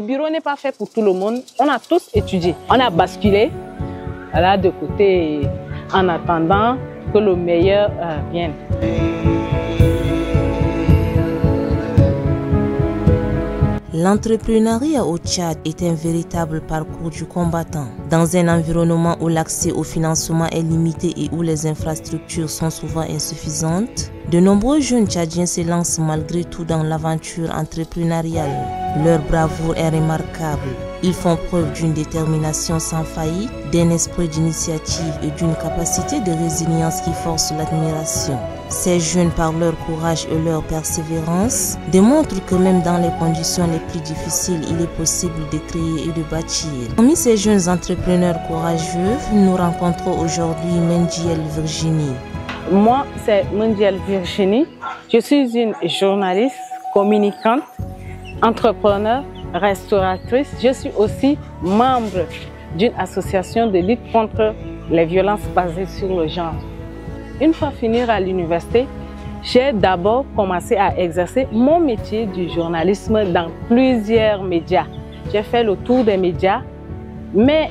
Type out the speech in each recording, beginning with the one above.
Le bureau n'est pas fait pour tout le monde. On a tous étudié. On a basculé là de côté en attendant que le meilleur vienne. L'entrepreneuriat au Tchad est un véritable parcours du combattant. Dans un environnement où l'accès au financement est limité et où les infrastructures sont souvent insuffisantes, de nombreux jeunes Tchadiens se lancent malgré tout dans l'aventure entrepreneuriale. Leur bravoure est remarquable. Ils font preuve d'une détermination sans faillite, d'un esprit d'initiative et d'une capacité de résilience qui force l'admiration. Ces jeunes, par leur courage et leur persévérance, démontrent que même dans les conditions les plus difficiles, il est possible de créer et de bâtir. Parmi ces jeunes entrepreneurs courageux, nous rencontrons aujourd'hui Mendiel Virginie. Moi, c'est Mendiel Virginie. Je suis une journaliste, communicante, entrepreneur, restauratrice. Je suis aussi membre d'une association de lutte contre les violences basées sur le genre. Une fois fini à l'université, j'ai d'abord commencé à exercer mon métier du journalisme dans plusieurs médias. J'ai fait le tour des médias, mais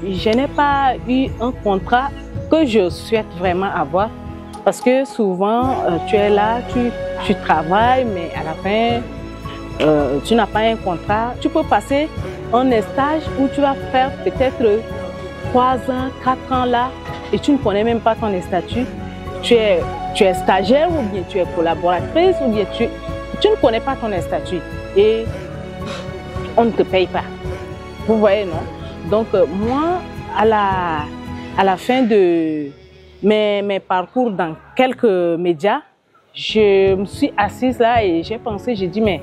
je n'ai pas eu un contrat que je souhaite vraiment avoir parce que souvent tu es là, tu travailles, mais à la fin, tu n'as pas un contrat. Tu peux passer un stage où tu vas faire peut-être 3 ans, 4 ans là et tu ne connais même pas ton statut. Tu es stagiaire ou bien tu es collaboratrice ou bien tu ne connais pas ton statut et on ne te paye pas. Vous voyez, non? Donc moi, à la fin de mes parcours dans quelques médias, je me suis assise là et j'ai pensé, j'ai dit mais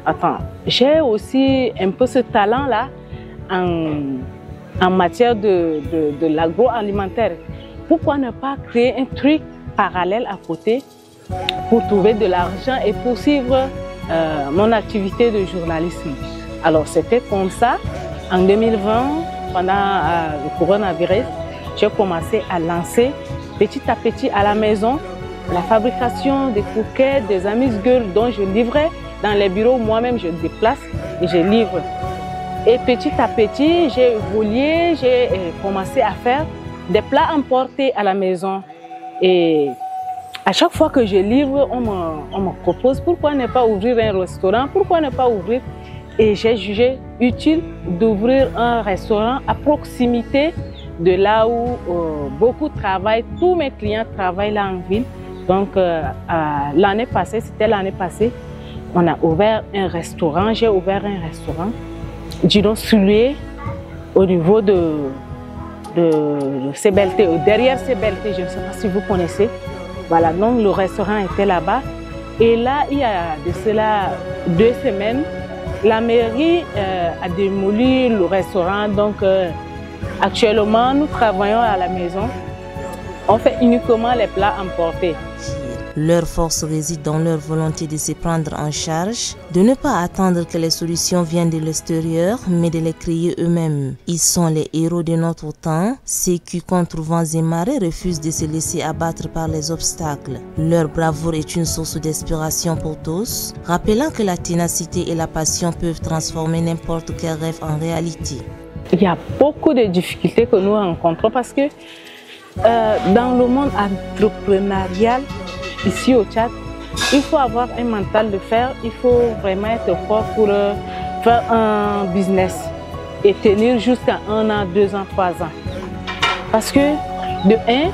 attends, j'ai aussi un peu ce talent-là en matière de l'agroalimentaire. Pourquoi ne pas créer un truc parallèle à côté pour trouver de l'argent et poursuivre mon activité de journalisme? Alors c'était comme ça, en 2020, pendant le coronavirus, j'ai commencé à lancer petit à petit à la maison la fabrication des croquettes, des amuse-gueules dont je livrais dans les bureaux. Moi-même, je déplace et je livre. Et petit à petit, j'ai évolué, j'ai commencé à faire des plats emportés à la maison. Et à chaque fois que je livre, on me propose pourquoi ne pas ouvrir un restaurant, pourquoi ne pas ouvrir. Et j'ai jugé utile d'ouvrir un restaurant à proximité de là où beaucoup travaillent, tous mes clients travaillent là en ville. Donc l'année passée, c'était l'année passée, on a ouvert un restaurant, j'ai ouvert un restaurant, disons Sulé, au niveau de CBLT, derrière CBLT, je ne sais pas si vous connaissez. Voilà, donc le restaurant était là-bas. Et là, il y a de cela 2 semaines, la mairie a démoli le restaurant. Donc actuellement, nous travaillons à la maison. On fait uniquement les plats emportés. Leur force réside dans leur volonté de se prendre en charge, de ne pas attendre que les solutions viennent de l'extérieur, mais de les créer eux-mêmes. Ils sont les héros de notre temps, ceux qui, contre vents et marées, refusent de se laisser abattre par les obstacles. Leur bravoure est une source d'inspiration pour tous, rappelant que la ténacité et la passion peuvent transformer n'importe quel rêve en réalité. Il y a beaucoup de difficultés que nous rencontrons parce que dans le monde entrepreneurial, ici au Tchad, il faut avoir un mental de fer, il faut vraiment être fort pour faire un business et tenir jusqu'à 1 an, 2 ans, 3 ans. Parce que de 1,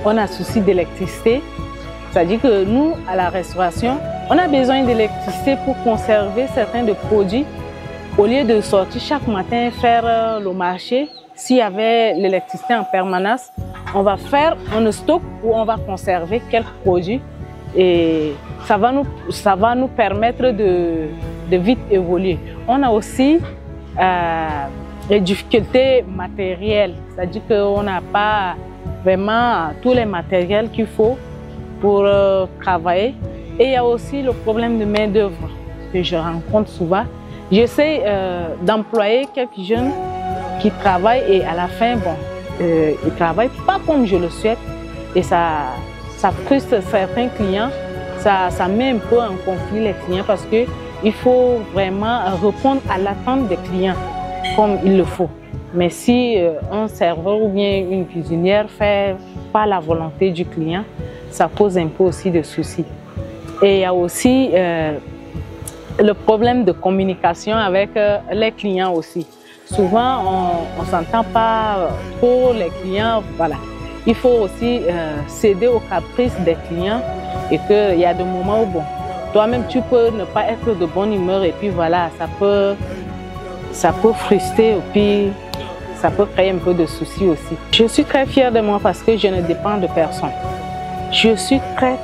on a souci d'électricité, c'est-à-dire que nous, à la restauration, on a besoin d'électricité pour conserver certains de produits. Au lieu de sortir chaque matin faire le marché, s'il y avait l'électricité en permanence, on va faire un stock où on va conserver quelques produits et ça va nous permettre de vite évoluer. On a aussi les difficultés matérielles, c'est-à-dire qu'on n'a pas vraiment tous les matériels qu'il faut pour travailler. Et il y a aussi le problème de main-d'œuvre que je rencontre souvent. J'essaie d'employer quelques jeunes qui travaillent et à la fin, bon, ils ne travaillent pas comme je le souhaite et ça frustre certains clients, ça met un peu en conflit les clients parce que Il faut vraiment répondre à l'attente des clients comme il le faut. Mais si un serveur ou bien une cuisinière ne fait pas la volonté du client, ça pose un peu aussi de soucis. Et il y a aussi le problème de communication avec les clients aussi. Souvent, on ne s'entend pas trop les clients. Voilà. Il faut aussi céder aux caprices des clients et qu'il y a des moments où, bon, toi-même, tu peux ne pas être de bonne humeur et puis voilà, ça peut frustrer et puis ça peut créer un peu de soucis aussi. Je suis très fière de moi parce que je ne dépends de personne. Je suis très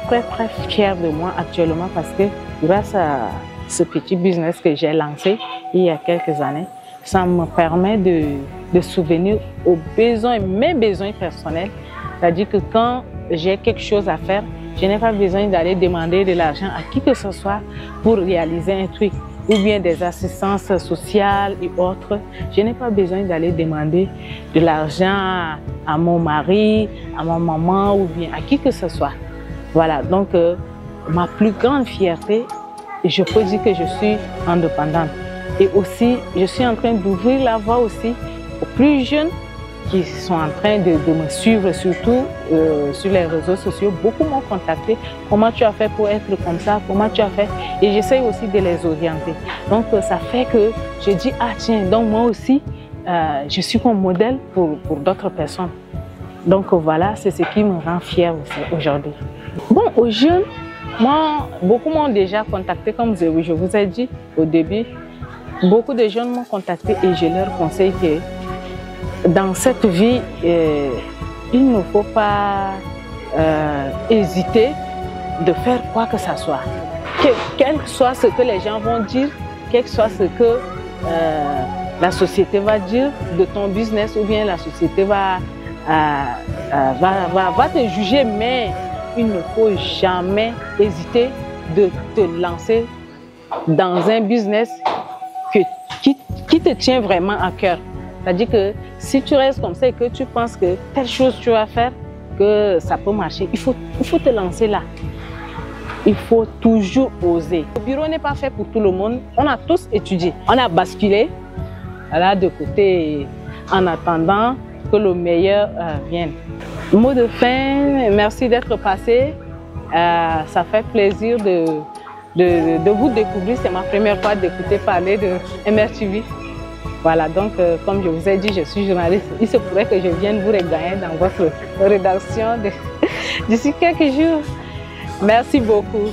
fière de moi actuellement parce que grâce à ce petit business que j'ai lancé il y a quelques années, ça me permet de subvenir aux besoins, mes besoins personnels. C'est-à-dire que quand j'ai quelque chose à faire, je n'ai pas besoin d'aller demander de l'argent à qui que ce soit pour réaliser un truc ou bien des assistances sociales et autres. Je n'ai pas besoin d'aller demander de l'argent à mon mari, à ma maman ou bien à qui que ce soit. Voilà, donc ma plus grande fierté, je peux dire que je suis indépendante. Et aussi, je suis en train d'ouvrir la voie aussi aux plus jeunes qui sont en train de me suivre, surtout sur les réseaux sociaux. Beaucoup m'ont contacté. Comment tu as fait pour être comme ça? Comment tu as fait? Et j'essaie aussi de les orienter. Donc, ça fait que je dis, ah tiens, donc moi aussi, je suis comme modèle pour d'autres personnes. Donc voilà, c'est ce qui me rend fière aujourd'hui. Bon, aux jeunes, moi, beaucoup m'ont déjà contacté, comme je vous ai dit au début. Beaucoup de jeunes m'ont contacté et je leur conseille que dans cette vie, il ne faut pas hésiter de faire quoi que ce soit. Quel que soit ce que les gens vont dire, quel que soit ce que la société va dire de ton business ou bien la société va te juger, mais il ne faut jamais hésiter de te lancer dans un business qui te tient vraiment à cœur. C'est-à-dire que si tu restes comme ça et que tu penses que telle chose tu vas faire, que ça peut marcher, il faut te lancer là. Il faut toujours oser. Le bureau n'est pas fait pour tout le monde. On a tous étudié. On a basculé là de côté en attendant que le meilleur vienne. Mot de fin, merci d'être passé. Ça fait plaisir de vous découvrir. C'est ma première fois d'écouter parler de MRTV. Voilà, donc comme je vous ai dit, je suis journaliste. Il se pourrait que je vienne vous regagner dans votre rédaction d'ici quelques jours. Merci beaucoup.